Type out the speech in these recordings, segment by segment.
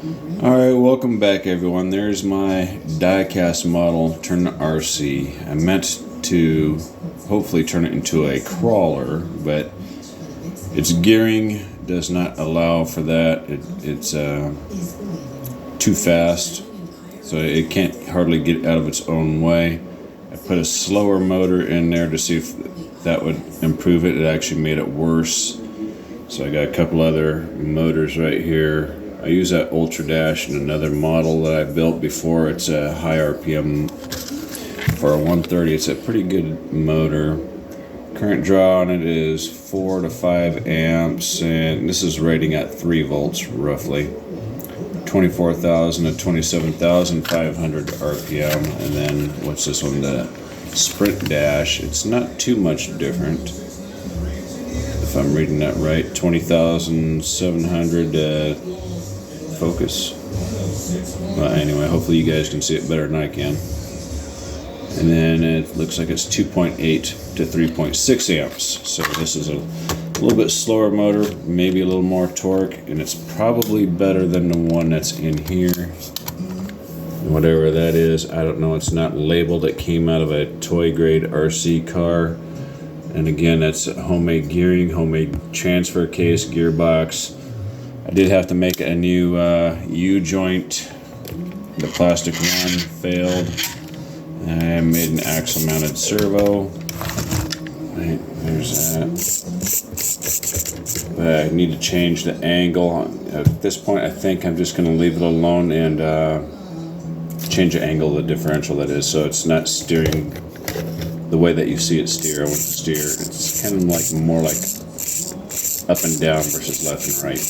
Alright, welcome back everyone. There's my Diecast model turned to RC. I meant to hopefully turn it into a crawler, but its gearing does not allow for that. It's too fast, so it can't hardly get out of its own way. I put a slower motor in there to see if that would improve it. It actually made it worse. So I got a couple other motors right here. I use that Ultra Dash in another model that I built before. It's a high RPM for a 130. It's a pretty good motor. Current draw on it is 4 to 5 amps, and this is rating at 3 volts roughly. 24,000 to 27,500 RPM. And then what's this one? The Sprint Dash. It's not too much different, if I'm reading that right. 20,700 focus. Well, anyway, hopefully you guys can see it better than I can. And then it looks like it's 2.8 to 3.6 amps. So this is a little bit slower motor, maybe a little more torque, and it's probably better than the one that's in here. Whatever that is, I don't know. It's not labeled. It came out of a toy grade RC car. And again, that's homemade gearing, homemade transfer case, gearbox. I did have to make a new U-joint. The plastic one failed. I made an axle mounted servo. Right, there's that. But I need to change the angle. At this point, I think I'm just going to leave it alone and change the angle of the differential, that is, so it's not steering the way that you see it steer. I want to steer. It's kind of like more like up and down versus left and right.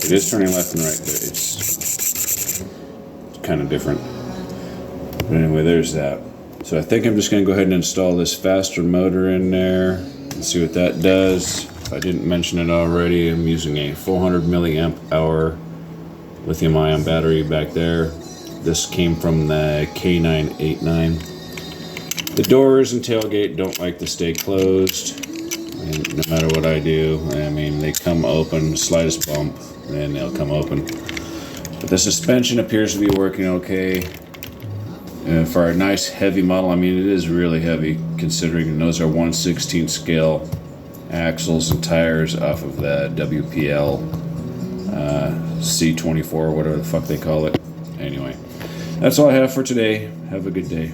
It is turning left and right, but it's kind of different. But anyway, there's that. So I think I'm just going to go ahead and install this faster motor in there and see what that does. If I didn't mention it already, I'm using a 400 milliamp hour lithium ion battery back there. This came from the K989. The doors and tailgate don't like to stay closed, and no matter what I do. I mean, they come open, slightest bump, and they'll come open. But the suspension appears to be working okay. For a nice heavy model, I mean, it is really heavy, considering those are 1/16 scale axles and tires off of the WPL C24, whatever the fuck they call it. Anyway, that's all I have for today. Have a good day.